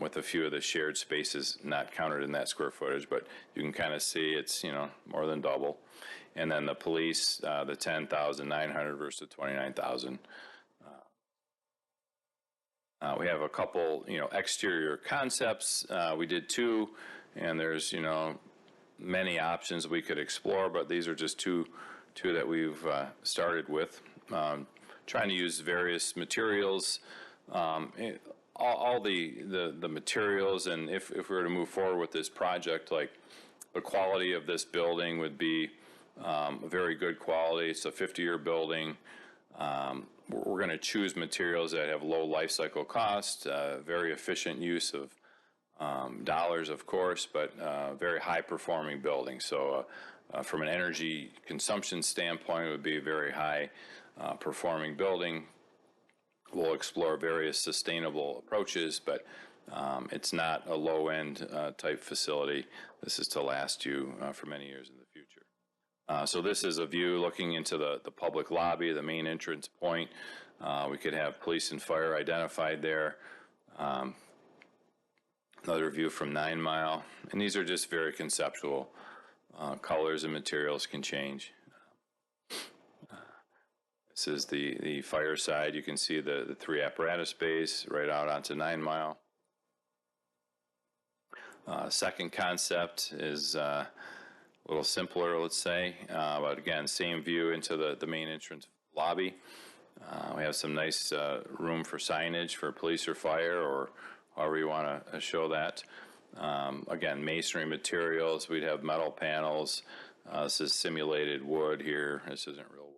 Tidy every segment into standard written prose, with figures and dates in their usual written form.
with a few of the shared spaces not counted in that square footage, but you can kind of see it's, more than double. And then the police, the 10,900 versus 29,000. We have a couple, exterior concepts. We did two, and there's, many options we could explore, but these are just two that we've started with. Trying to use various materials, all the materials, and if we were to move forward with this project, like the quality of this building would be a very good quality. It's a 50-year building. We're going to choose materials that have low life cycle cost, very efficient use of dollars, of course, but very high performing building. So from an energy consumption standpoint, it would be a very high performing building. We'll explore various sustainable approaches, but it's not a low-end type facility. This is to last you for many years in the future. So this is a view looking into the public lobby, the main entrance point. We could have police and fire identified there. Another view from 9 Mile. And these are just very conceptual. Colors and materials can change. This is the fire side. You can see the 3 apparatus bays right out onto 9 Mile. Second concept is a little simpler, let's say, but again, same view into the main entrance lobby. We have some nice room for signage for police or fire, or however you want to show that. Again, masonry materials. We'd have metal panels. This is simulated wood here. This isn't real wood.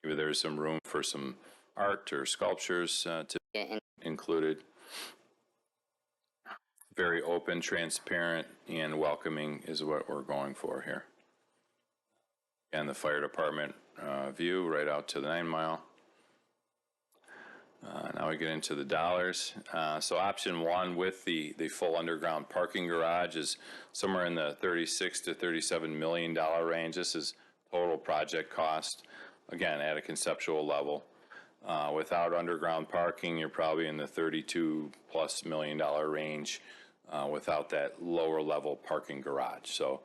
Maybe there's some room for some art or sculptures to be included. Very open, transparent, and welcoming is what we're going for here. And the fire department view right out to the 9 Mile. Now we get into the dollars. So option 1 with the full underground parking garage is somewhere in the $36 to $37 million range. This is total project cost, again, at a conceptual level. Without underground parking, you're probably in the $32+ million range without that lower level parking garage. So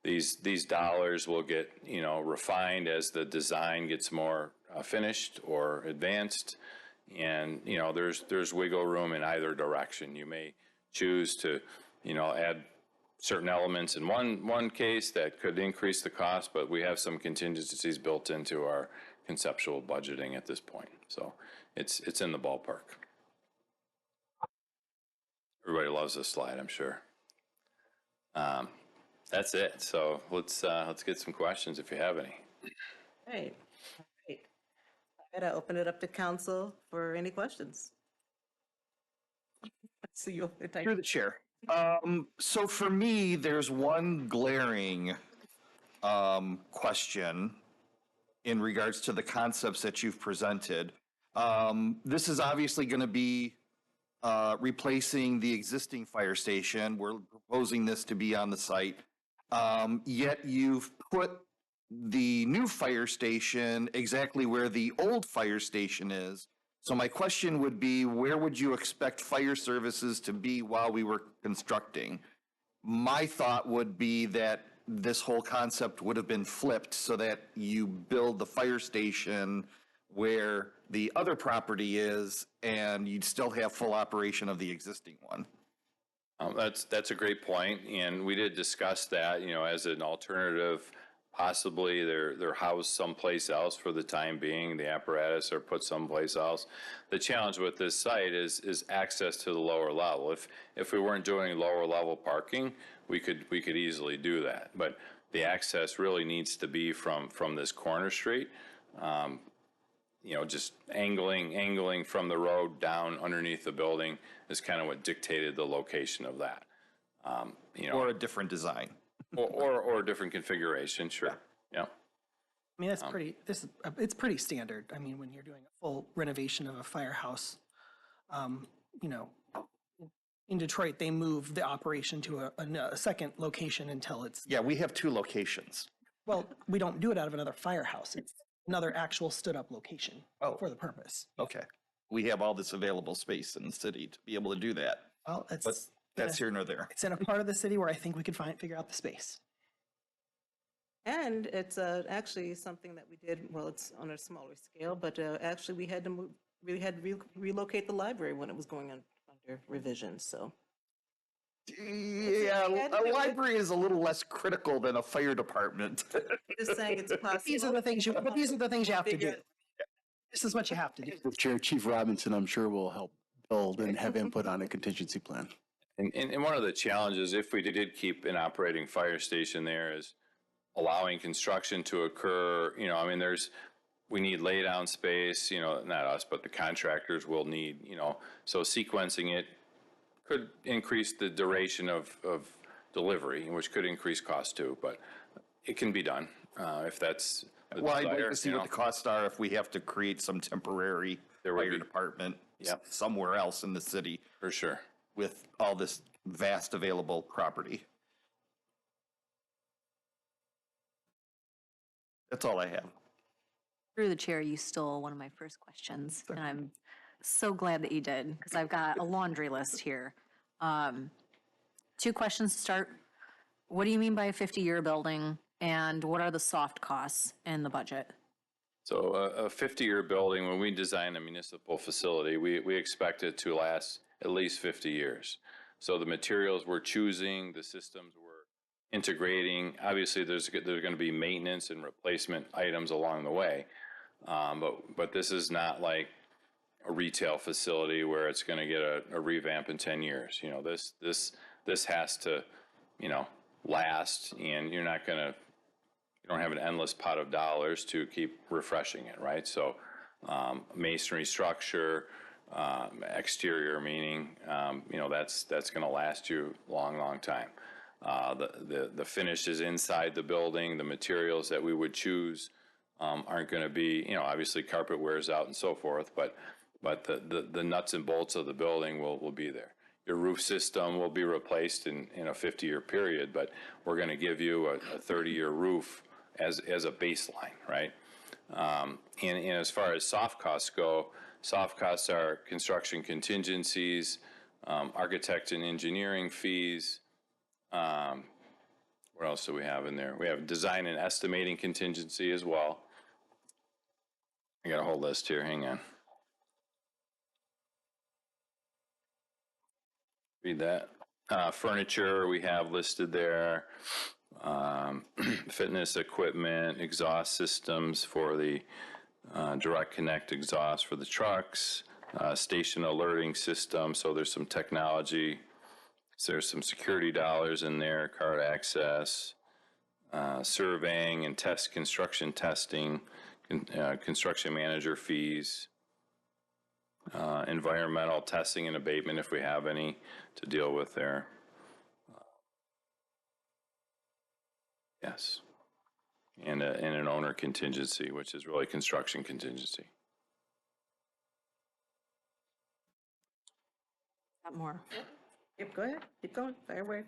these dollars will get refined as the design gets more finished or advanced, and there's wiggle room in either direction. You may choose to add certain elements in one case that could increase the cost, but we have some contingencies built into our conceptual budgeting at this point, so it's in the ballpark. Everybody loves this slide, I'm sure. That's it. So let's get some questions if you have any. Great. I'm going to open it up to council for any questions. So you'll Through the chair. So for me, there's one glaring question in regards to the concepts that you've presented. This is obviously going to be replacing the existing fire station. We're proposing this to be on the site. Yet you've put the new fire station exactly where the old fire station is. So my question would be, where would you expect fire services to be while we were constructing? My thought would be that this whole concept would have been flipped so that you build the fire station where the other property is and you'd still have full operation of the existing one. That's a great point, and we did discuss that, as an alternative. Possibly they're housed someplace else for the time being, the apparatus, are put someplace else. The challenge with this site is access to the lower level. If we weren't doing lower level parking, we could easily do that. But the access really needs to be from this corner street. Just angling from the road down underneath the building is kind of what dictated the location of that. Or a different design. or a different configuration, sure. Yeah. I mean, that's it's pretty standard. I mean, when you're doing a full renovation of a firehouse, in Detroit, they move the operation to a second location until it's... Yeah, we have 2 locations. Well, we don't do it out of another firehouse. It's another actual stood-up location for the purpose. Okay. we have all this available space in the city to be able to do that. Well, But that's here nor there. it's in a part of the city where I think we could figure out the space. And it's actually something that we did, well, it's on a smaller scale, but actually we had to move, we had to relocate the library when it was going under revision, so. Yeah, a library is a little less critical than a fire department. Just saying it's possible. These are the things you have to do. This is what you have to do. Mr. Chair, Chief Robinson, I'm sure will help build and have input on a contingency plan. And one of the challenges, if we did keep an operating fire station there, is allowing construction to occur. You know, I mean, we need laydown space, you know, not us, but the contractors will need, you know, so sequencing it could increase the duration of delivery, which could increase cost too, but it can be done if that's the Well, I'd like desire, to see you what know. the costs are if we have to create some temporary There would fire be. department Yep. somewhere else in the city For sure. with all this vast available property. That's all I have. Through the chair, you stole one of my first questions, and I'm so glad that you did, because I've got a laundry list here. 2 questions to start. What do you mean by a 50-year building, and what are the soft costs in the budget? So a 50-year building, when we design a municipal facility, we expect it to last at least 50 years. So the materials we're choosing, the systems we're integrating, obviously there's going to be maintenance and replacement items along the way. But this is not like a retail facility where it's going to get a revamp in 10 years. You know, this has to, you know, last, and you don't have an endless pot of dollars to keep refreshing it, right? So masonry structure, exterior meaning, you know, that's going to last you a long time. The finishes inside the building, the materials that we would choose aren't going to be, you know, obviously carpet wears out and so forth, but the nuts and bolts of the building will be there. Your roof system will be replaced in a 50-year period, but we're going to give you a 30-year roof as a baseline, right? And as far as soft costs go, soft costs are construction contingencies, architect and engineering fees. What else do we have in there? We have design and estimating contingency as well. I got a whole list here, hang on. Read that. Furniture we have listed there. Fitness equipment, exhaust systems for the direct connect exhaust for the trucks, station alerting system. So there's some technology. So there's some security dollars in there, card access, surveying and construction testing, construction manager fees, environmental testing and abatement if we have any to deal with there. Yes. And an owner contingency, which is really construction contingency. Got more. Yep, go ahead, keep going, fire away.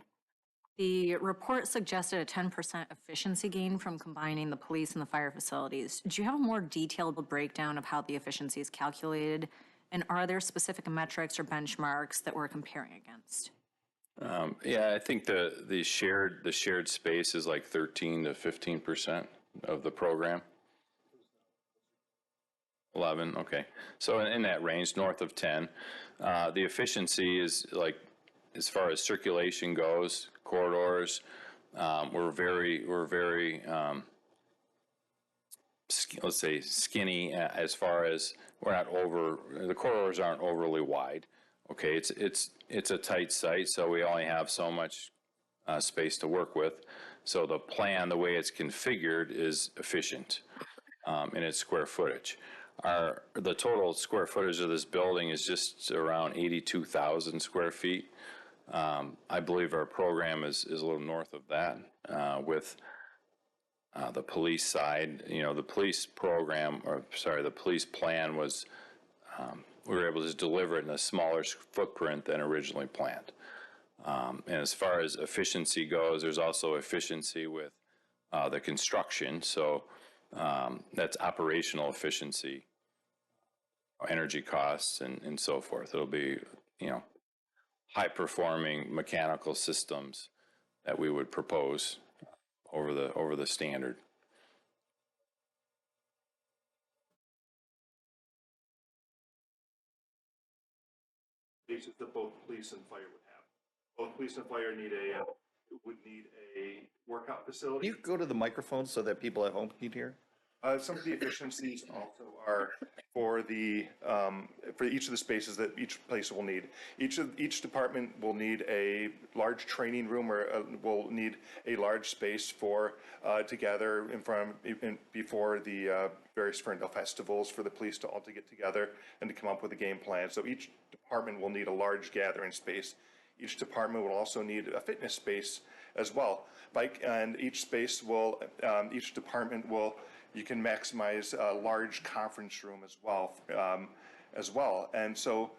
The report suggested a 10% efficiency gain from combining the police and the fire facilities. Do you have a more detailed breakdown of how the efficiency is calculated? And are there specific metrics or benchmarks that we're comparing against? Yeah, I think the shared space is like 13 to 15% of the program. 11, okay. So in that range, north of 10. The efficiency is like, as far as circulation goes, corridors, we're very let's say skinny as far as the corridors aren't overly wide. Okay, it's a tight site, so we only have so much space to work with. So the plan, the way it's configured, is efficient in its square footage. The total square footage of this building is just around 82,000 square feet. I believe our program is a little north of that with the police side. You know, the police program, the police plan was, we were able to deliver it in a smaller footprint than originally planned. And as far as efficiency goes, there's also efficiency with the construction. So that's operational efficiency. energy costs and so forth. It'll be, high-performing mechanical systems that we would propose over the standard. Basis that both police and fire would have. Both police and fire would need a workout Can facility. you go to the microphone so that people at home can hear? Some of the efficiencies also are for each of the spaces that each place will need. Each department will need a large training room or will need a large space to gather before the various Ferndale festivals for the police to all to get together and to come up with a game plan. So each department will need a large gathering space. Each department will also need a fitness space as well. Each department will. You can maximize a large conference room as well. And so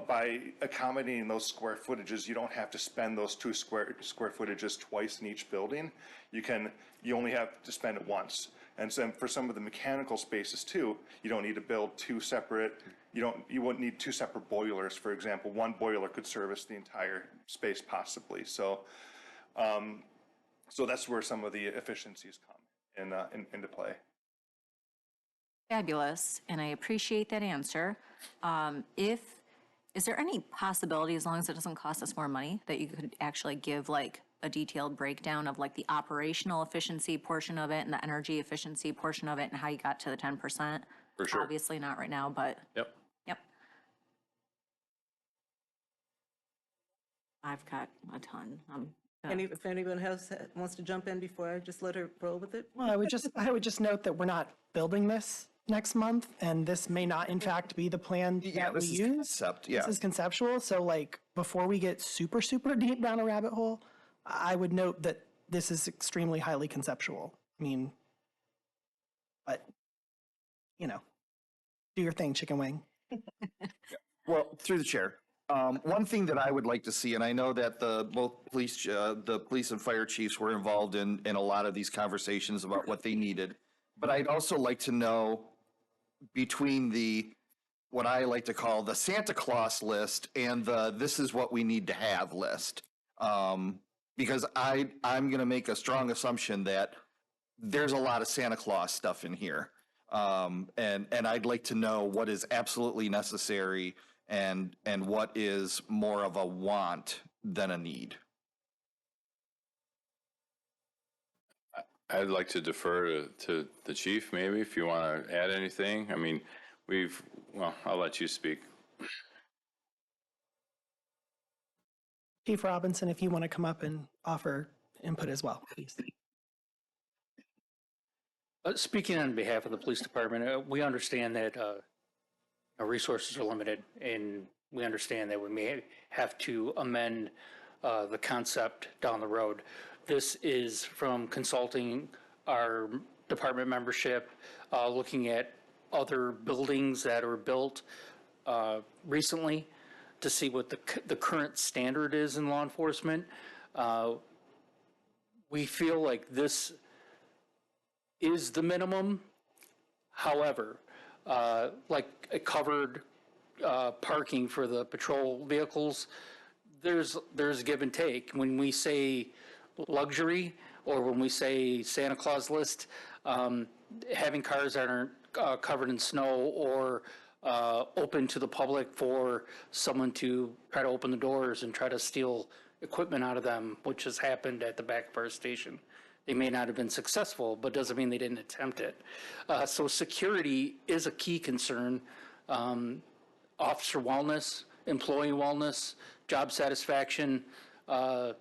by accommodating those square footages, you don't have to spend those two square footages twice in each building. You only have to spend it once. And so for some of the mechanical spaces too, you don't need to build two separate, you wouldn't need two separate boilers, for example. One boiler could service the entire space possibly. So that's where some of the efficiencies come into play. Fabulous, and I appreciate that answer. Is there any possibility, as long as it doesn't cost us more money, that you could actually give like a detailed breakdown of like the operational efficiency portion of it and the energy efficiency portion of it and how you got to the 10%? For sure. Obviously not right now, but. Yep. Yep. I've got a ton. If anyone wants to jump in before I just let her roll with it? Well, I would just note that we're not building this next month, and this may not in fact be the plan that we This is use. concept, yeah. This is conceptual, so like, before we get super, super deep down a rabbit hole, I would note that this is extremely highly conceptual. I mean, but, do your thing, chicken wing. Well, through the chair. One thing that I would like to see, and I know that the police and fire chiefs were involved in a lot of these conversations about what they needed, but I'd also like to know between what I like to call the Santa Claus list and the this is what we need to have list. Because I'm going to make a strong assumption that there's a lot of Santa Claus stuff in here. And I'd like to know what is absolutely necessary and what is more of a want than a need. I'd like to defer to the chief, maybe, if you want to add anything. I mean, I'll let you speak. Chief Robinson, if you want to come up and offer input as well, please. Speaking on behalf of the police department, we understand that our resources are limited, and we understand that we may have to amend the concept down the road. This is from consulting our department membership, looking at other buildings that are built recently to see what the current standard is in law enforcement. We feel like this is the minimum. However, like a covered parking for the patrol vehicles, there's give and take. When we say luxury or when we say Santa Claus list, having cars that aren't covered in snow or open to the public for someone to try to open the doors and try to steal equipment out of them, which has happened at the back of our station. They may not have been successful, but doesn't mean they didn't attempt it. So security is a key concern. Officer wellness, employee wellness, job satisfaction, a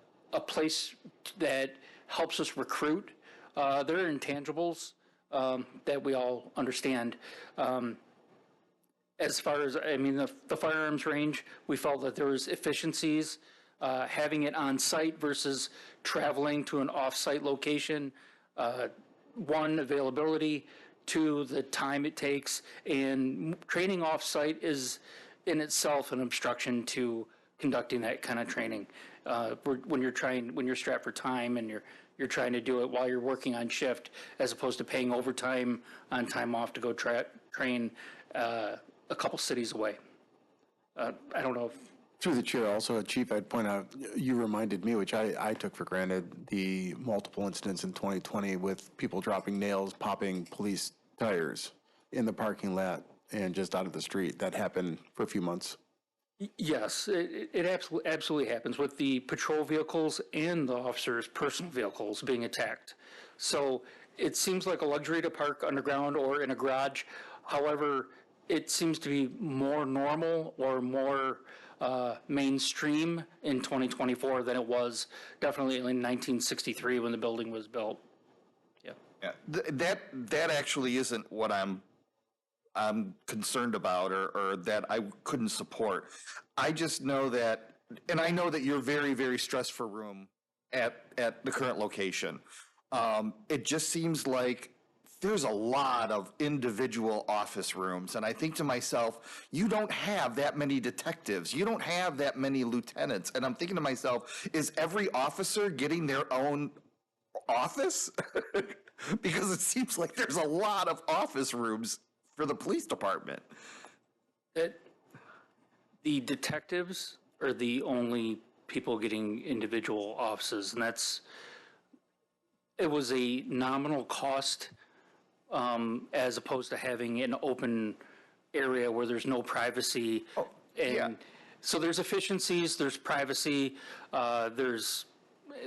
place that helps us recruit. There are intangibles that we all understand. As far as, the firearms range, we felt that there was efficiencies, having it on site versus traveling to an off-site location. One, availability. Two, the time it takes. And training off-site is in itself an obstruction to conducting that kind of training. When you're strapped for time and you're trying to do it while you're working on shift, as opposed to paying overtime on time off to go train. a couple cities away. I don't know if, Through the chair, also, Chief, I'd point out, you reminded me, which I took for granted, the multiple incidents in 2020 with people dropping nails, popping police tires in the parking lot and just out of the street. That happened for a few months. yes, it absolutely happens with the patrol vehicles and the officers' personal vehicles being attacked. So it seems like a luxury to park underground or in a garage. However, it seems to be more normal or more mainstream in 2024 than it was definitely in 1963 when the building was built. Yeah. Yeah, that actually isn't what I'm concerned about or that I couldn't support. I just know that, and I know that you're very, very stressed for room at the current location. It just seems like there's a lot of individual office rooms, and I think to myself, you don't have that many detectives, you don't have that many lieutenants, and I'm thinking to myself, is every officer getting their own office? Because it seems like there's a lot of office rooms for the police department. The detectives are the only people getting individual offices, and it was a nominal cost as opposed to having an open area where there's no privacy. yeah. So there's efficiencies, there's privacy, there's,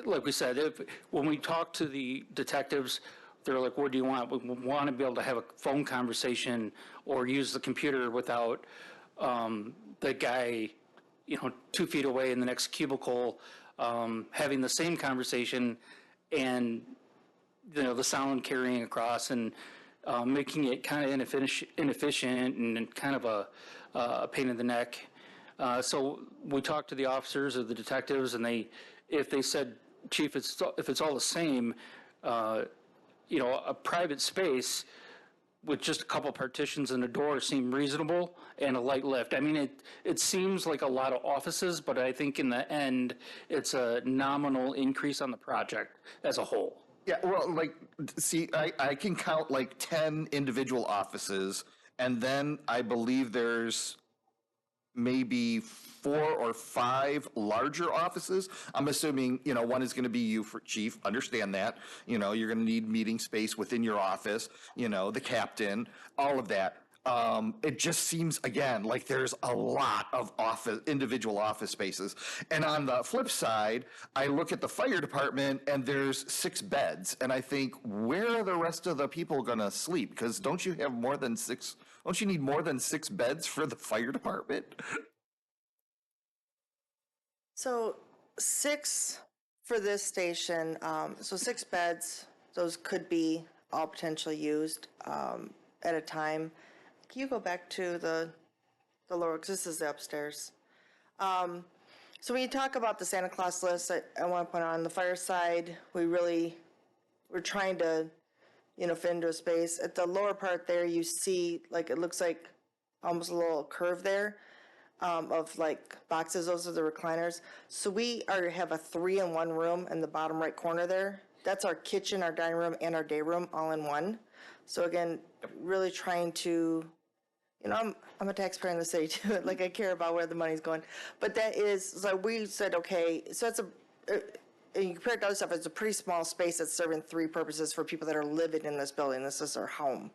like we said, when we talk to the detectives, they're like, what do you want? We want to be able to have a phone conversation or use the computer without the guy, 2 feet away in the next cubicle having the same conversation and, the sound carrying across and making it kind of inefficient and kind of a pain in the neck. So we talked to the officers or the detectives, and if they said, Chief, if it's all the same, a private space with just a couple partitions and a door seem reasonable, and a light lift. I mean, it seems like a lot of offices, but I think in the end, it's a nominal increase on the project as a whole. Yeah, well, see, I can count 10 individual offices, and then I believe there's maybe 4 or 5 larger offices. I'm assuming, one is going to be you, for Chief, understand that. You're going to need meeting space within your office, the captain, all of that. It just seems, again, like there's a lot of individual office spaces. And on the flip side, I look at the fire department and there's 6 beds. And I think, where are the rest of the people going to sleep? Because don't you need more than 6 beds for the fire department? So 6 for this station, so 6 beds, those could be all potentially used at a time. Can you go back to the lower, because this is the upstairs. So when you talk about the Santa Claus list, I want to point out on the fire side, we're trying to, fit into a space. At the lower part there, you see, it looks like almost a little curve there of boxes. Those are the recliners. So we have a 3-in-1 room in the bottom right corner there. That's our kitchen, our dining room, and our day room all in one. So again, really trying to, I'm a taxpayer in the city too. I care about where the money's going. But that is, so we said, okay, so that's and you compare it to other stuff, it's a pretty small space that's serving 3 purposes for people that are living in this building. This is their home.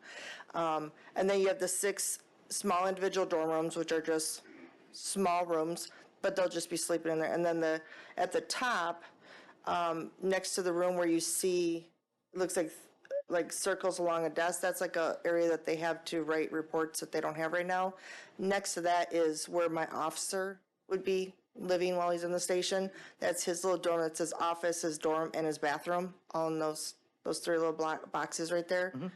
And then you have the 6 small individual dorm rooms, which are just small rooms, but they'll just be sleeping in there. And then at the top, next to the room where you see, it looks like circles along a desk, that's a area that they have to write reports that they don't have right now. Next to that is where my officer would be living while he's in the station. That's his little dorm that says office, his dorm, and his bathroom, all in those 3 little black boxes right there. Mm-hmm.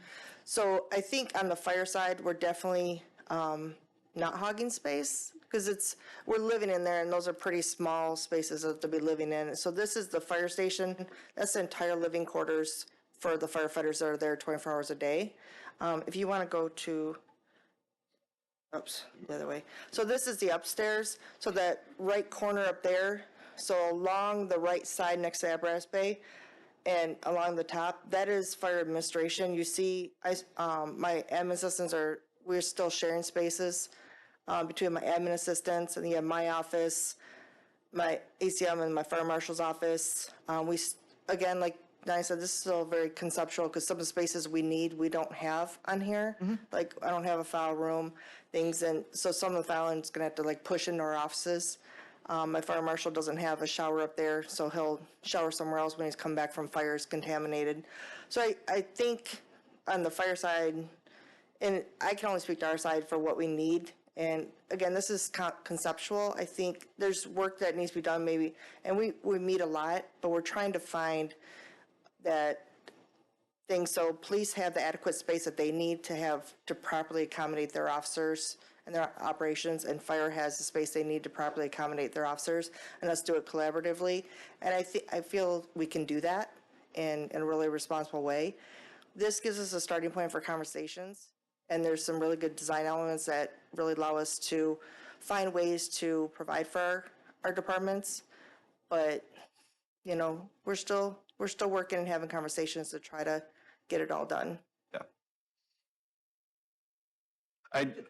So I think on the fire side, we're definitely not hogging space, because we're living in there, and those are pretty small spaces to be living in. So this is the fire station. That's the entire living quarters for the firefighters that are there 24 hours a day. If you want to go to, the other way. So this is the upstairs. So that right corner up there, so along the right side next to the apparatus bay and along the top, that is fire administration. You see, my admin assistants are we're still sharing spaces between my admin assistants, and you have my office, my ACM, and my fire marshal's office. Again, like Diane said, this is still very conceptual because some of the spaces we need, we don't have on here. Like, I don't have a file room, things, and so some of the filing's gonna have to like push into our offices. My fire marshal doesn't have a shower up there, so he'll shower somewhere else when he's come back from fires contaminated. So I think on the fire side, and I can only speak to our side for what we need. And again, this is conceptual. I think there's work that needs to be done maybe, and we meet a lot, but we're trying to find that thing so police have the adequate space that they need to have to properly accommodate their officers and their operations, and fire has the space they need to properly accommodate their officers, and let's do it collaboratively. And I feel we can do that in a really responsible way. This gives us a starting point for conversations, and there's some really good design elements that really allow us to find ways to provide for our departments. But, you know, we're still working and having conversations to try to get it all done. Yeah.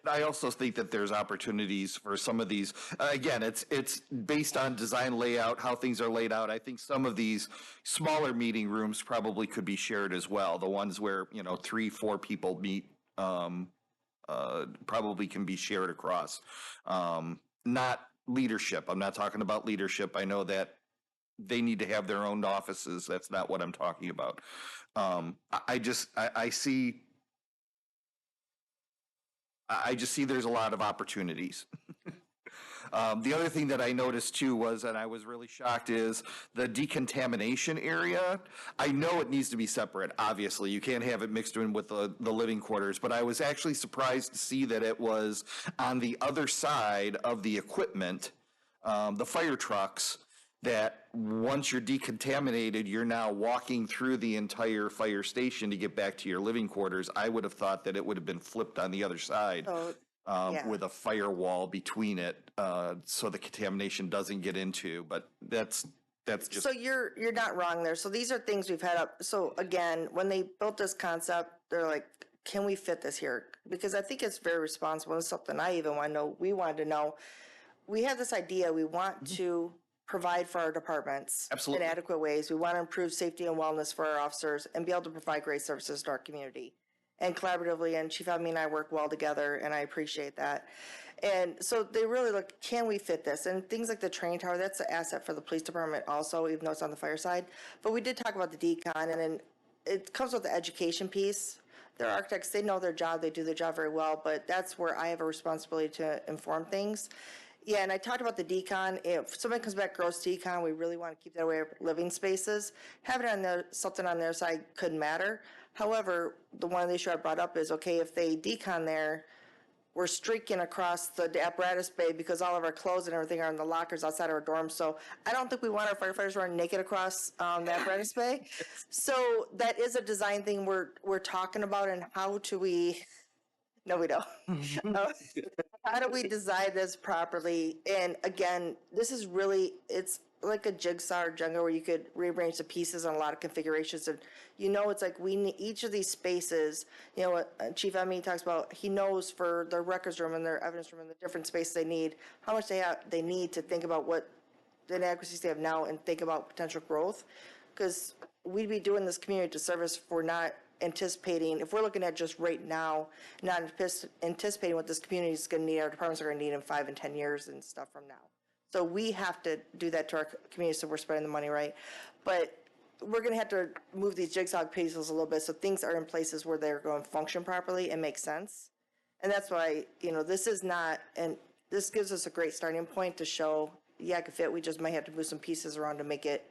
I also think that there's opportunities for some of these, again, it's based on design layout, how things are laid out. I think some of these smaller meeting rooms probably could be shared as well. The ones where, you know, 3-4 people meet probably can be shared across. Not leadership. I'm not talking about leadership. I know that they need to have their own offices. That's not what I'm talking about. I just see there's a lot of opportunities. The other thing that I noticed too was, and I was really shocked, is the decontamination area. I know it needs to be separate, obviously. You can't have it mixed in with the living quarters, but I was actually surprised to see that it was on the other side of the equipment, the fire trucks, that once you're decontaminated, you're now walking through the entire fire station to get back to your living quarters. I would have thought that it would have been flipped on the other side. Yeah. With a firewall between it, so the contamination doesn't get into, but that's just. So you're not wrong there. So these are things we've had up. So again, when they built this concept, they're like, can we fit this here? Because I think it's very responsible. It's something I even want to know. We wanted to know. We have this idea. We want to provide for our departments Absolutely. in adequate ways. We want to improve safety and wellness for our officers and be able to provide great services to our community. And collaboratively, and Chief Admin and I work well together, and I appreciate that. And so they really look, can we fit this? And things like the training tower, that's an asset for the police department also, even though it's on the fire side. But we did talk about the decon, and then it comes with the education piece. They're architects, they know their job, they do their job very well, but that's where I have a responsibility to inform things. Yeah, and I talked about the decon. If somebody comes back gross decon, we really want to keep that away from living spaces. Having it on their, something on their side could matter. However, the one issue I brought up is, okay, if they decon there, we're streaking across the apparatus bay because all of our clothes and everything are in the lockers outside our dorms. So I don't think we want our firefighters running naked across the apparatus bay. So that is a design thing we're talking about, and how do we? No, we don't. How do we design this properly? And again, this is really, it's like a jigsaw or Jenga where you could rearrange the pieces on a lot of configurations. And you know, it's like we need each of these spaces, you know what Chief Emmy talks about, he knows for their records room and their evidence room and the different space they need, how much they need to think about what the inadequacies they have now and think about potential growth. Because we'd be doing this community disservice if we're not anticipating, if we're looking at just right now, not anticipating what this community is going to need, our departments are going to need in 5 and 10 years and stuff from now. So we have to do that to our community so we're spending the money right. But we're going to have to move these jigsaw pieces a little bit so things are in places where they're going to function properly and make sense. And that's why, you know, this is not, and this gives us a great starting point to show, yeah, it can fit. We just might have to move some pieces around to make it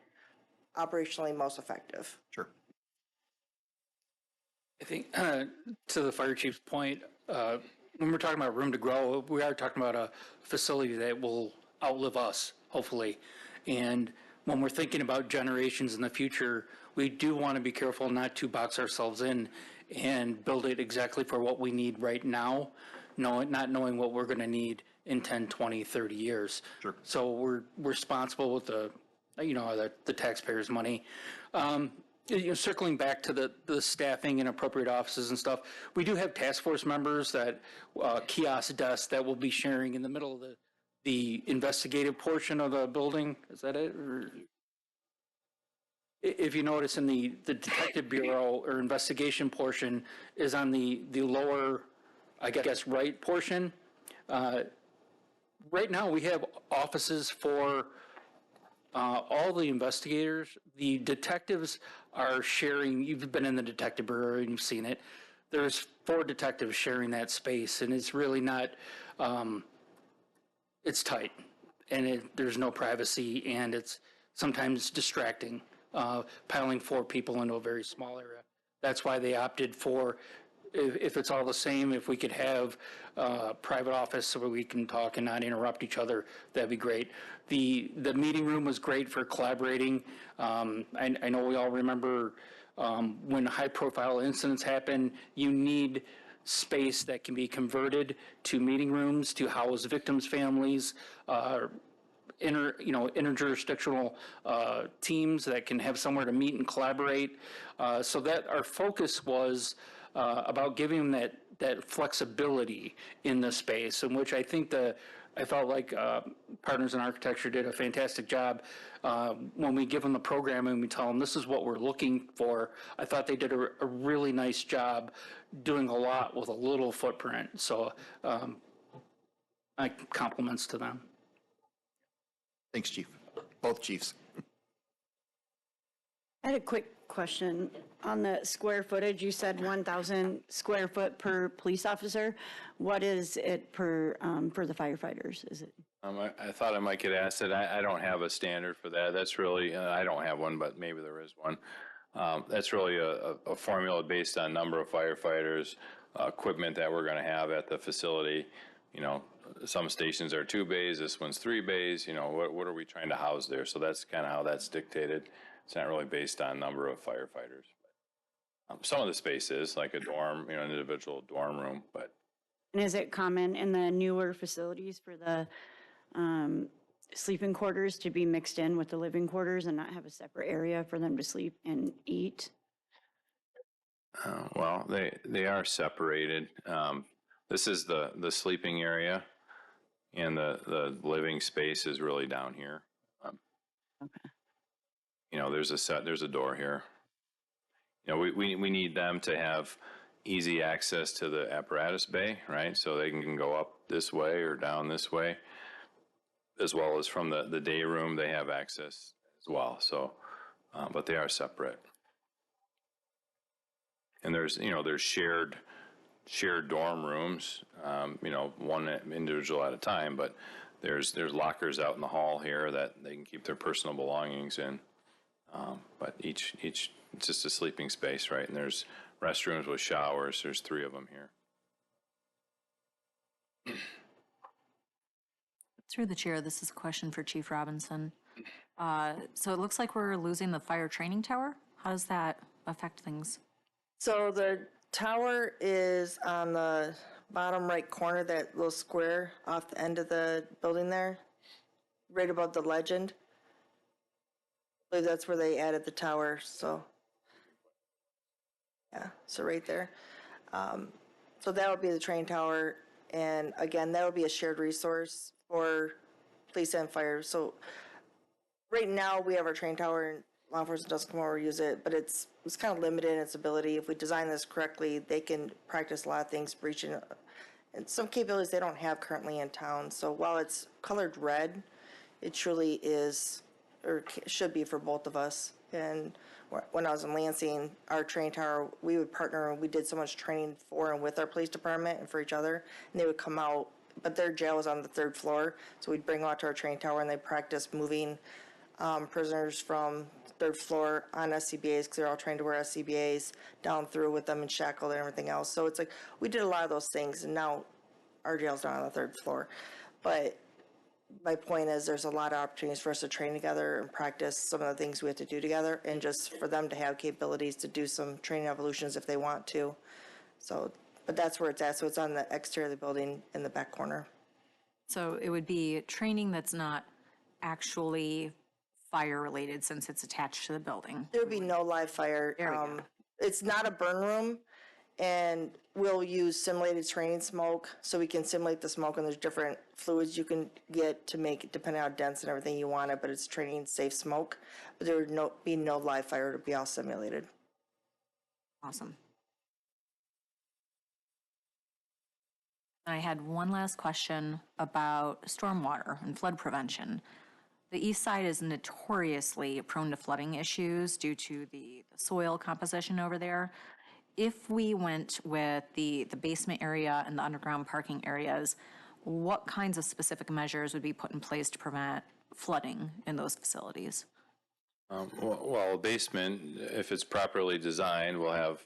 operationally most effective. Sure. I think to the fire chief's point, when we're talking about room to grow, we are talking about a facility that will outlive us, hopefully. And when we're thinking about generations in the future, we do want to be careful not to box ourselves in and build it exactly for what we need right now, not knowing what we're going to need in 10, 20, 30 years. Sure. So we're responsible with the taxpayers' money. Circling back to the staffing and appropriate offices and stuff, we do have task force members that, kiosk desks that will be sharing in the middle of the investigative portion of the building. Is that it? Or, if you notice in the detective bureau or investigation portion is on the lower, I guess, right portion. Right now, we have offices for all the investigators. The detectives are sharing, you've been in the detective bureau and you've seen it. There's 4 detectives sharing that space, and it's really not, it's tight, and there's no privacy, and it's sometimes distracting, piling 4 people into a very small area. That's why they opted for, if it's all the same, if we could have a private office so we can talk and not interrupt each other, that'd be great. The meeting room was great for collaborating. I know we all remember when high-profile incidents happen, you need space that can be converted to meeting rooms to house victims' families, interjurisdictional teams that can have somewhere to meet and collaborate. So that our focus was about giving them that flexibility in the space, in which I think I felt like Partners in Architecture did a fantastic job. When we give them the program and we tell them this is what we're looking for, I thought they did a really nice job doing a lot with a little footprint. So my compliments to them. Thanks, Chief. Both chiefs. I had a quick question. On the square footage, you said 1,000 square foot per police officer. What is it per, for the firefighters? Is it? I thought I might get asked that. I don't have a standard for that. That's really, I don't have one, but maybe there is one. That's really a formula based on number of firefighters, equipment that we're going to have at the facility. You know, some stations are 2 bays, this one's 3 bays. You know, what are we trying to house there? So that's kind of how that's dictated. It's not really based on number of firefighters. Some of the space is like a dorm, you know, an individual dorm room, but. And is it common in the newer facilities for the sleeping quarters to be mixed in with the living quarters and not have a separate area for them to sleep and eat? Well, they are separated. This is the sleeping area, and the living space is really down here. Okay. You know, there's a door here. You know, we need them to have easy access to the apparatus bay, right? So they can go up this way or down this way, as well as from the day room, they have access as well. So, but they are separate. And there's shared dorm rooms, you know, one individual at a time, but there's lockers out in the hall here that they can keep their personal belongings in. But each it's just a sleeping space, right? And there's restrooms with showers. There's 3 of them here. Through the chair, this is a question for Chief Robinson. So it looks like we're losing the fire training tower. How does that affect things? So the tower is on the bottom right corner, that little square off the end of the building there, right above the legend. I believe that's where they added the tower, so. Yeah, so right there. So that would be the train tower, and again, that would be a shared resource for police and fire. So right now, we have our train tower, and law enforcement doesn't come over and use it, but it's kind of limited in its ability. If we design this correctly, they can practice a lot of things, breaching, and some capabilities they don't have currently in town. So while it's colored red, it truly is, or should be for both of us. And when I was in Lansing, our train tower, we would partner, and we did so much training for and with our police department and for each other, and they would come out, but their jail was on the 3rd floor, so we'd bring them out to our train tower, and they practice moving prisoners from 3rd floor on SCBAs, because they're all trained to wear SCBAs, down through with them and shackled and everything else. So it's like, we did a lot of those things, and now our jail's down on the 3rd floor. But my point is, there's a lot of opportunities for us to train together and practice some of the things we have to do together, and just for them to have capabilities to do some training evolutions if they want to. So, but that's where it's at. So it's on the exterior of the building in the back corner. So it would be training that's not actually fire-related since it's attached to the building. There would be no live fire. There we go. It's not a burn room, and we'll use simulated training smoke, so we can simulate the smoke, and there's different fluids you can get to make it, depending on how dense and everything you want it, but it's training safe smoke. But there would be no live fire, it would be all simulated. Awesome. I had one last question about stormwater and flood prevention. The east side is notoriously prone to flooding issues due to the soil composition over there. If we went with the basement area and the underground parking areas, what kinds of specific measures would be put in place to prevent flooding in those facilities? Well, a basement, if it's properly designed, will have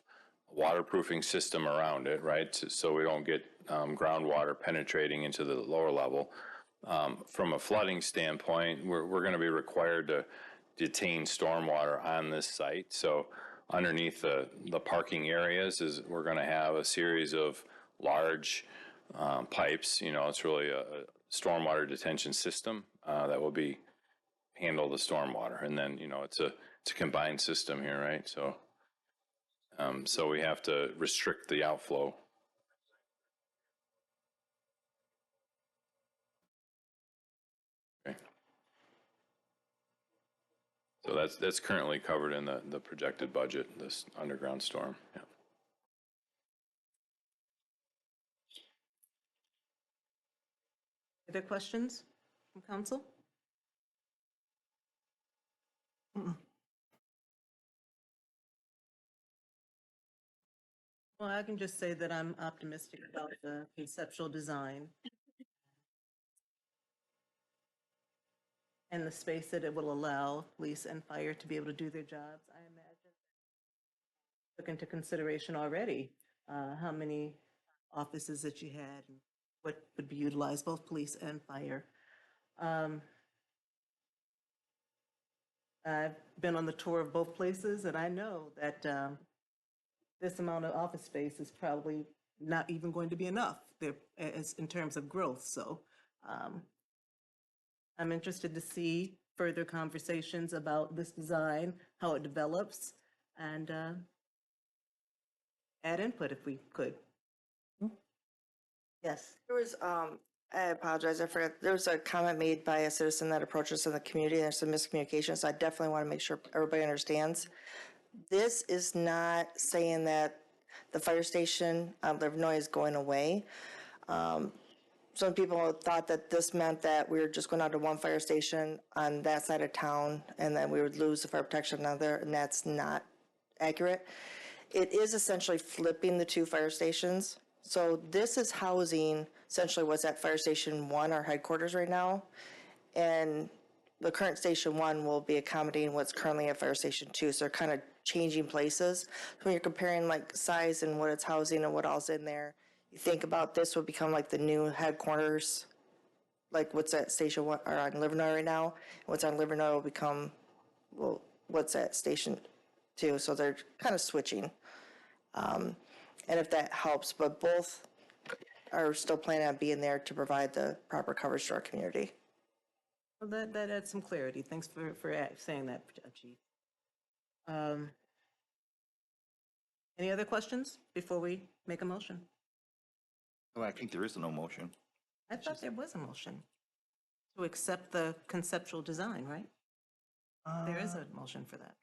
a waterproofing system around it, right? So we don't get groundwater penetrating into the lower level. From a flooding standpoint, we're going to be required to detain stormwater on this site. So underneath the parking areas we're going to have a series of large pipes. It's really a stormwater detention system that will be handle the stormwater, and then it's a combined system here, right? So we have to restrict the outflow. Okay. So that's currently covered in the projected budget, this underground storm. Yeah. Other questions from council? Well, I can just say that I'm optimistic about the conceptual design and the space that it will allow police and fire to be able to do their jobs. I imagine took into consideration already how many offices that you had and what would be utilized, both police and fire. I've been on the tour of both places, and I know that this amount of office space is probably not even going to be enough there as in terms of growth. So I'm interested to see further conversations about this design, how it develops, and add input if we could. Yes. There was, I apologize, I forgot, there was a comment made by a citizen that approached us in the community, and there's some miscommunication, so I definitely want to make sure everybody understands. This is not saying that the fire station, Livernois is going away. Some people thought that this meant that we were just going out to one fire station on that side of town, and then we would lose the fire protection on there, and that's not accurate. It is essentially flipping the two fire stations. So this is housing essentially what's at Fire Station 1, our headquarters right now. And the current Station 1 will be accommodating what's currently at Fire Station 2. So they're kind of changing places. So when you're comparing like size and what it's housing and what all's in there, you think about this will become like the new headquarters, like what's at Station 1 or on Livernois right now. What's on Livernois will become, well, what's at Station 2. So they're kind of switching. And if that helps, but both are still planning on being there to provide the proper coverage to our community. Well, that adds some clarity. Thanks for saying that, Chief. Any other questions before we make a motion? Oh, I think there is no motion. I thought there was a motion to accept the conceptual design, right? There is a motion for that.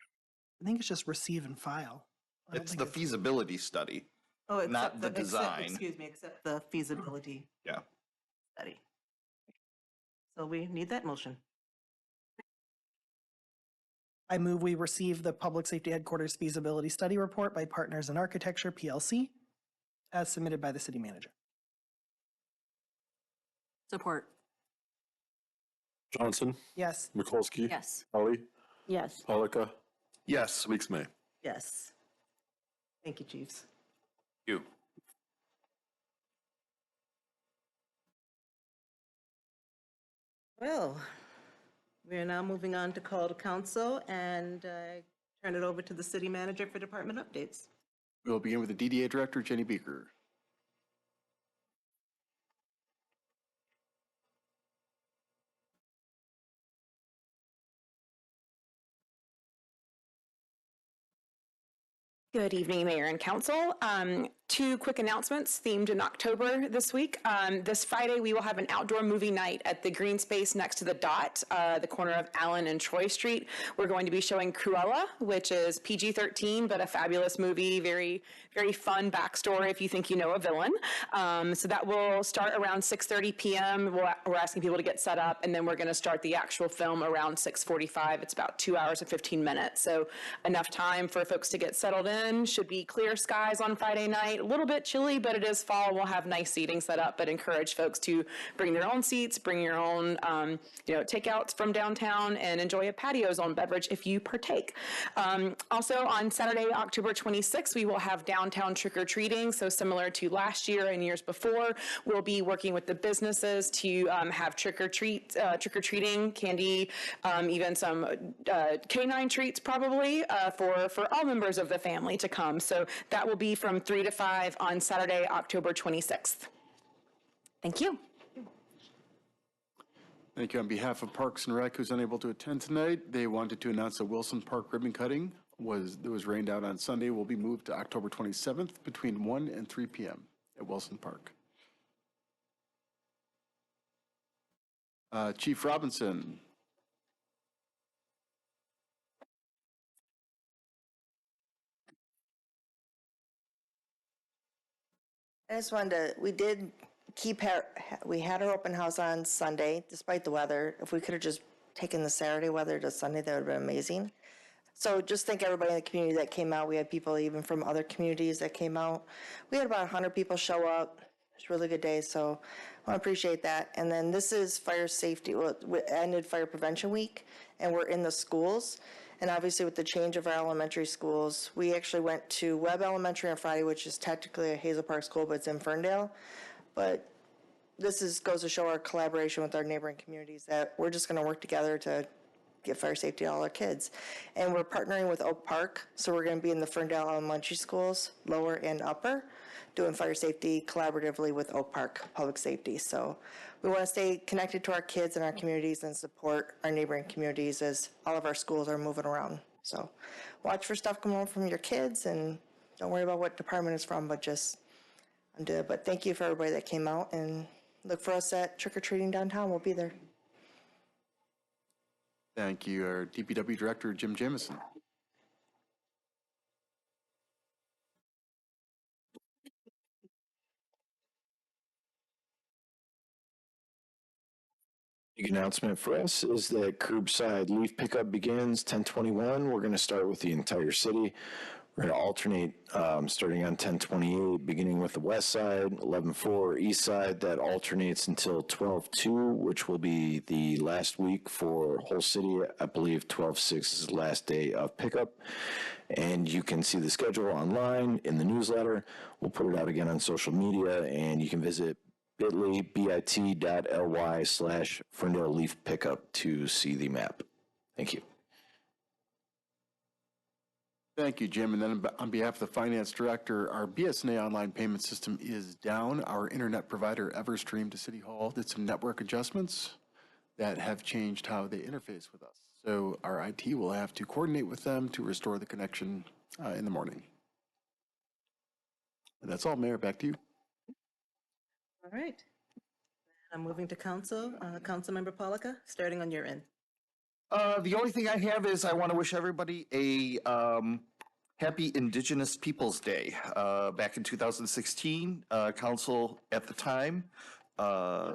I think it's just receive and file. I don't It's think the feasibility study. Oh, Not accept the design. Excuse me, accept the feasibility Yeah. study. So we need that motion. I move we receive the Public Safety Headquarters Feasibility Study Report by Partners in Architecture, PLC, as submitted by the city manager. Support. Johnson, Yes. Mikulski. Yes. Ellie, Yes. Polika, Yes. Weeks May. Yes. Thank you, Chiefs. You. Well, we are now moving on to call to council and turn it over to the city manager for department updates. We'll begin with the DDA Director, Jenny Beaker. Good evening, Mayor and Council. Two quick announcements themed in October this week. This Friday, we will have an outdoor movie night at the green space next to the Dot, the corner of Allen and Troy Street. We're going to be showing Cruella, which is PG-13, but a fabulous movie, very, very fun backstory if you think you know a villain. So that will start around 6:30 p.m. We're asking people to get set up, and then we're going to start the actual film around 6:45. It's about 2 hours and 15 minutes, so enough time for folks to get settled in. Should be clear skies on Friday night. A little bit chilly, but it is fall. We'll have nice seating set up, but encourage folks to bring their own seats, bring your own, takeouts from downtown, and enjoy a patio zone beverage if you partake. Also, on Saturday, October 26th, we will have downtown trick-or-treating. So similar to last year and years before, we'll be working with the businesses to have trick-or-treating, candy, even some canine treats probably for all members of the family to come. So that will be from 3 to 5 on Saturday, October 26th. Thank you. Thank you. On behalf of Parks and Rec, who's unable to attend tonight, they wanted to announce that Wilson Park ribbon cutting that was rained out on Sunday will be moved to October 27th between 1 and 3 p.m. at Wilson Park. Chief Robinson. I just wanted to, we had our open house on Sunday, despite the weather. If we could have just taken the Saturday weather to Sunday, that would have been amazing. So just thank everybody in the community that came out. We had people even from other communities that came out. We had about 100 people show up. It's a really good day, so I want to appreciate that. And then this is fire safety, we ended Fire Prevention Week, and we're in the schools. And obviously with the change of our elementary schools, we actually went to Webb Elementary on Friday, which is technically a Hazel Park school, but it's in Ferndale. But this goes to show our collaboration with our neighboring communities that we're just going to work together to get fire safety to all our kids. And we're partnering with Oak Park, so we're going to be in the Ferndale elementary schools, lower and upper, doing fire safety collaboratively with Oak Park Public Safety. So we want to stay connected to our kids and our communities and support our neighboring communities as all of our schools are moving around. So watch for stuff coming home from your kids, and don't worry about what department it's from, but just undo it. But thank you for everybody that came out, and look for us at trick-or-treating downtown. We'll be there. Thank you. Our DPW Director, Jim Jamison. Big announcement for us is that curbside leaf pickup begins 10/21. We're going to start with the entire city. We're going to alternate starting on 10/28, beginning with the west side, 11/4 east side. That alternates until 12/2, which will be the last week for whole city. I believe 12/6 is the last day of pickup. And you can see the schedule online in the newsletter. We'll put it out again on social media, and you can visit bit.ly/Ferndale Leaf Pickup to see the map. Thank you. Thank you, Jim. And then on behalf of the Finance Director, our BSNA online payment system is down. Our internet provider, Everstream, to City Hall, did some network adjustments that have changed how they interface with us. So our IT will have to coordinate with them to restore the connection in the morning. And that's all, Mayor. Back to you. All right. I'm moving to council. Councilmember Polika, starting on your end. The only thing I have is I want to wish everybody a happy Indigenous Peoples Day. Back in 2016, council at the time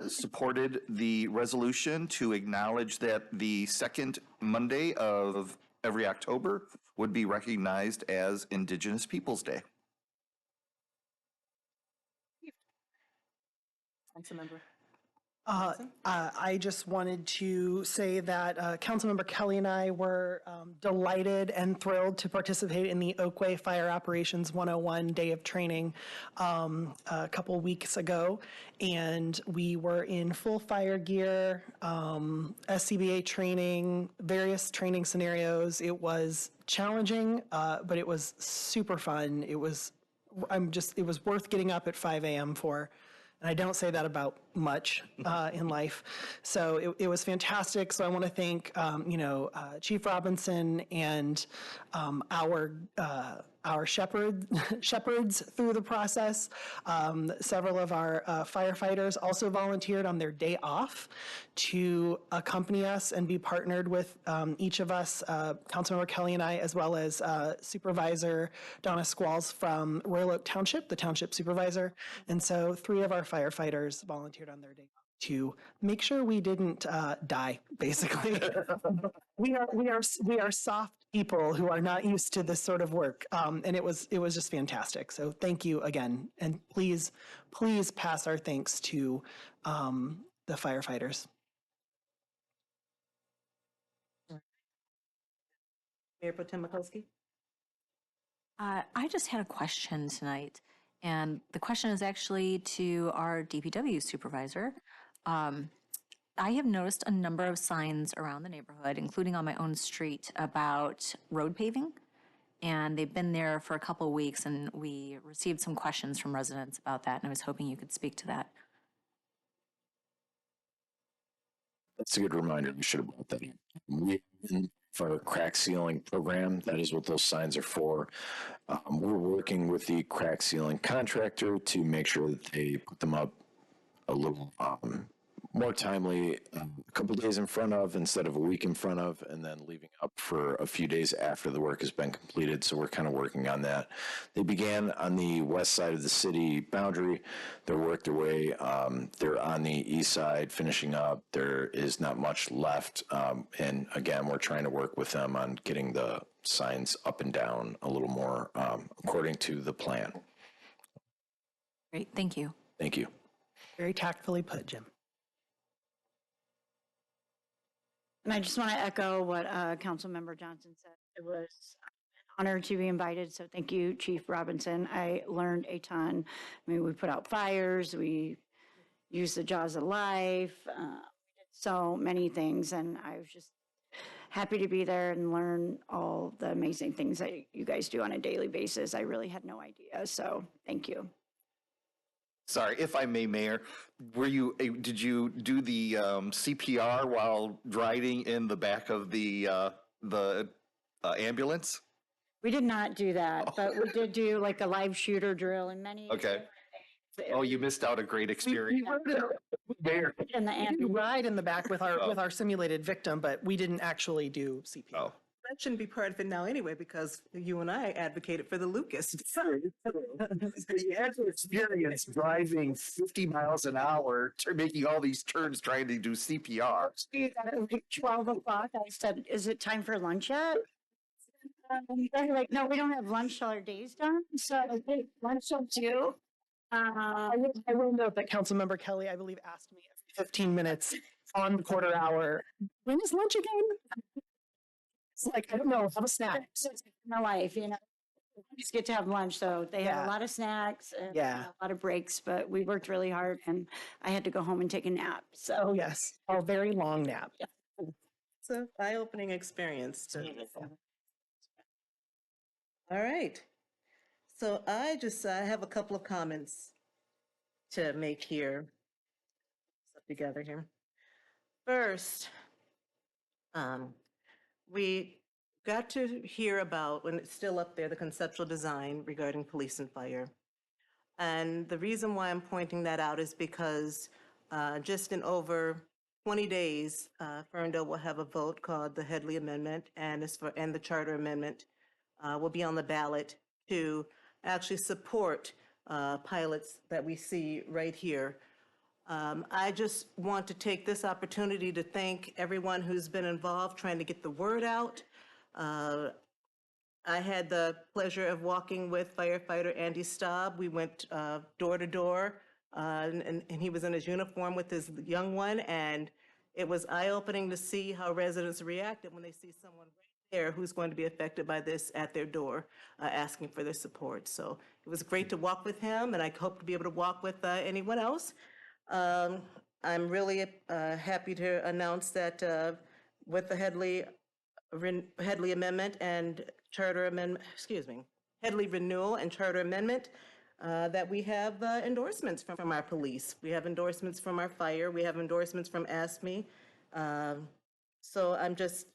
supported the resolution to acknowledge that the second Monday of every October would be recognized as Indigenous Peoples Day. Councilmember. I just wanted to say that Councilmember Kelly and I were delighted and thrilled to participate in the Oakway Fire Operations 101 Day of Training a couple weeks ago, and we were in full fire gear, SCBA training, various training scenarios. It was challenging, but it was super fun. It was worth getting up at 5 a.m. for. And I don't say that about much in life. So it was fantastic. So I want to thank, Chief Robinson and our shepherds through the process. Several of our firefighters also volunteered on their day off to accompany us and be partnered with each of us, Councilmember Kelly and I, as well as Supervisor Donna Squalls from Royal Oak Township, the township supervisor. And so 3 of our firefighters volunteered on their day off to make sure we didn't die, basically. we are soft people who are not used to this sort of work, and it was just fantastic. So thank you again, and please pass our thanks to the firefighters. Mayor Pro Tem Mikulski? I just had a question tonight, and the question is actually to our DPW supervisor. I have noticed a number of signs around the neighborhood, including on my own street, about road paving. And they've been there for a couple of weeks, and we received some questions from residents about that, and I was hoping you could speak to that. That's a good reminder. We should have brought that in. We for our crack sealing program, that is what those signs are for. We're working with the crack sealing contractor to make sure that they put them up a little more timely, a couple days in front of instead of a week in front of, and then leaving up for a few days after the work has been completed. So we're kind of working on that. They began on the west side of the city boundary. They worked their way. They're on the east side finishing up. There is not much left. And again, we're trying to work with them on getting the signs up and down a little more according to the plan. Great, thank you. Thank you. Very tactfully put, Jim. And I just want to echo what Councilmember Johnson said. It was an honor to be invited, so thank you, Chief Robinson. I learned a ton. I mean, we put out fires, we used the Jaws of Life, we did so many things, and I was just happy to be there and learn all the amazing things that you guys do on a daily basis. I really had no idea, so thank you. Sorry, if I may, Mayor, did you do the CPR while riding in the back of the ambulance? We did not do that, but we did do like a live shooter drill and many. Okay. Oh, you missed out a great experience. In the We did ride in the back with our simulated victim, but we didn't actually do CPR. Oh. That shouldn't be part of it now anyway, because you and I advocated for the Lucas. You had to experience driving 50 miles an hour, making all these turns trying to do CPR. 12 o'clock, I said, is it time for lunch yet? They're like, no, we don't have lunch till our day's done, so lunch till 2. I will note that Councilmember Kelly, I believe, asked me every 15 minutes on the quarter hour, when is lunch again? It's like, I don't know, have a snack. My life, you know, we just get to have lunch, so they had a lot of snacks and a lot of breaks, but we worked really hard and I had to go home and take a nap, so. Oh, yes, a very long nap. It's an eye-opening experience. All right. So I have a couple of comments to make here. Together here. First, we got to hear about, when it's still up there, the conceptual design regarding police and fire. And the reason why I'm pointing that out is because just in over 20 days, Ferndale will have a vote called the Headley Amendment, and the Charter Amendment will be on the ballot to actually support pilots that we see right here. I just want to take this opportunity to thank everyone who's been involved trying to get the word out. I had the pleasure of walking with firefighter Andy Staub. We went door to door, and he was in his uniform with his young one, and it was eye-opening to see how residents reacted when they see someone right there who's going to be affected by this at their door, asking for their support. So it was great to walk with him, and I hope to be able to walk with anyone else. I'm really happy to announce that with the Headley Amendment and Charter Amendment, Headley Renewal and Charter Amendment, that we have endorsements from our police. We have endorsements from our fire. We have endorsements from ASME. So I'm just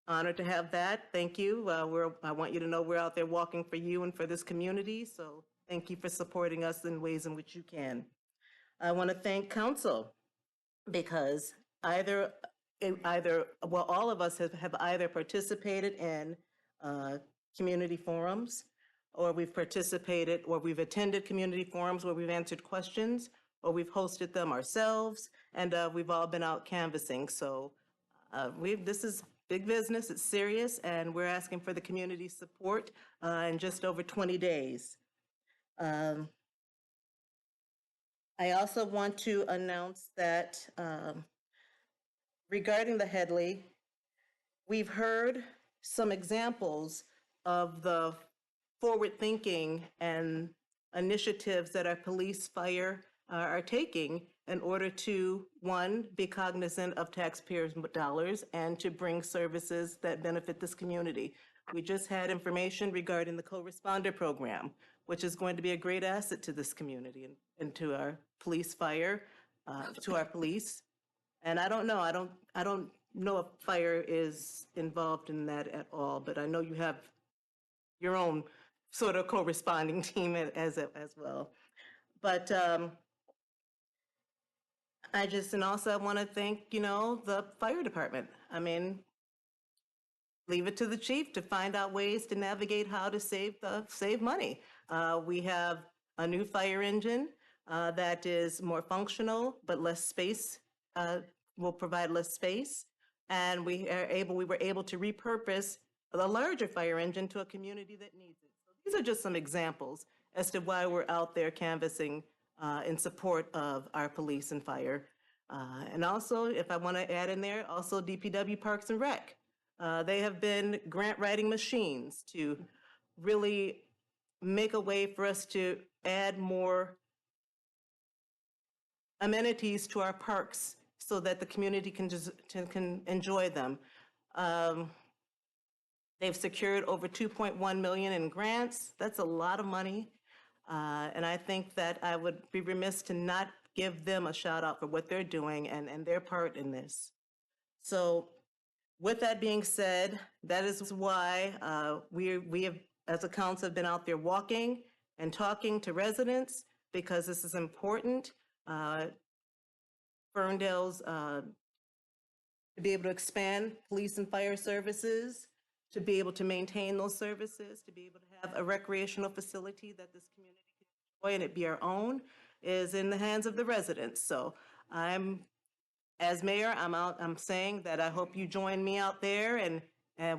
honored to have that. Thank you. I want you to know we're out there walking for you and for this community. So thank you for supporting us in ways in which you can. I want to thank council because all of us have either participated in community forums, or we've participated, or we've attended community forums where we've answered questions, or we've hosted them ourselves, and we've all been out canvassing. So this is big business, it's serious, and we're asking for the community support in just over 20 days. I also want to announce that regarding the Headley, we've heard some examples of the forward thinking and initiatives that our police, fire are taking in order to, one, be cognizant of taxpayers' dollars and to bring services that benefit this community. We just had information regarding the co-responder program, which is going to be a great asset to this community and to our police, fire, to our police. And I don't know if fire is involved in that at all, but I know you have your own sort of corresponding team as well. But and also I want to thank, the fire department. I mean, leave it to the chief to find out ways to navigate how to save money. We have a new fire engine that is more functional, but less space, will provide less space. And we were able to repurpose the larger fire engine to a community that needs it. So these are just some examples as to why we're out there canvassing in support of our police and fire. And also, if I want to add in there, also DPW Parks and Rec. They have been grant writing machines to really make a way for us to add more amenities to our parks so that the community can enjoy them. They've secured over $2.1 million in grants. That's a lot of money. And I think that I would be remiss to not give them a shout out for what they're doing and their part in this. So with that being said, that is why we have, as a council, have been out there walking and talking to residents, because this is important. Ferndale's to be able to expand police and fire services, to be able to maintain those services, to be able to have a recreational facility that this community can enjoy and it be our own, is in the hands of the residents. So as mayor, I'm saying that I hope you join me out there, and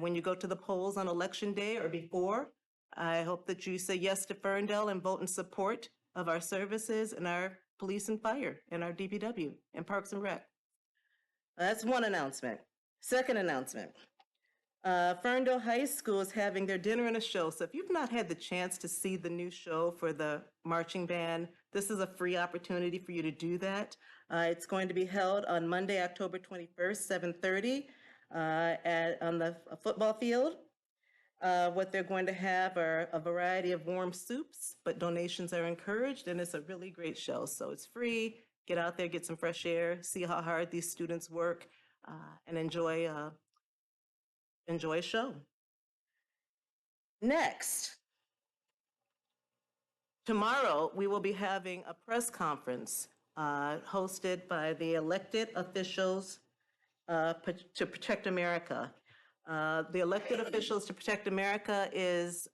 when you go to the polls on election day or before, I hope that you say yes to Ferndale and vote in support of our services and our police and fire and our DPW and Parks and Rec. That's one announcement. Second announcement. Ferndale High School is having their dinner and a show. So if you've not had the chance to see the new show for the marching band, this is a free opportunity for you to do that. It's going to be held on Monday, October 21st, 7:30 on the football field. What they're going to have are a variety of warm soups, but donations are encouraged, and it's a really great show. So it's free. Get out there, get some fresh air, see how hard these students work, and enjoy a show. Next, tomorrow we will be having a press conference hosted by the elected officials to Protect America. The Elected Officials to Protect America is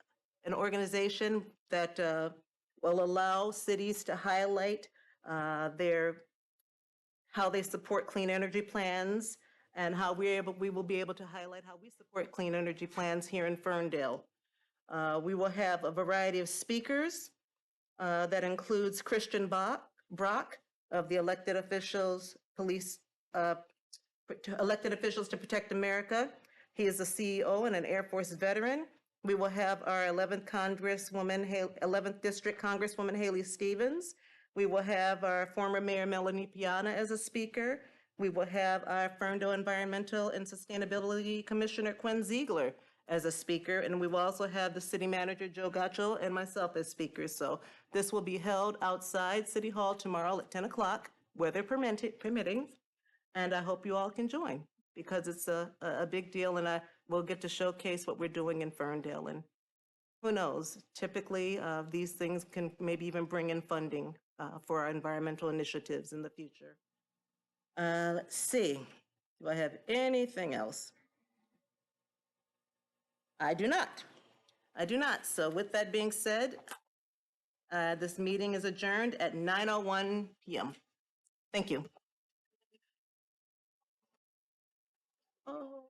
an organization that will allow cities to highlight how they support clean energy plans, and how we will be able to highlight how we support clean energy plans here in Ferndale. We will have a variety of speakers that includes Christian Brock of the Elected Officials to Protect America. He is a CEO and an Air Force veteran. We will have our 11th District Congresswoman Haley Stevens. We will have our former Mayor Melanie Piana as a speaker. We will have our Ferndale Environmental and Sustainability Commissioner Quinn Ziegler as a speaker, and we will also have the city manager, Joe Gaccio, and myself as speakers. So this will be held outside City Hall tomorrow at 10 o'clock, weather permitting, and I hope you all can join because it's a big deal, and I will get to showcase what we're doing in Ferndale. And who knows, typically these things can maybe even bring in funding for our environmental initiatives in the future. Let's see, do I have anything else? I do not. I do not. So with that being said, this meeting is adjourned at 9:01 p.m. Thank you. Oh.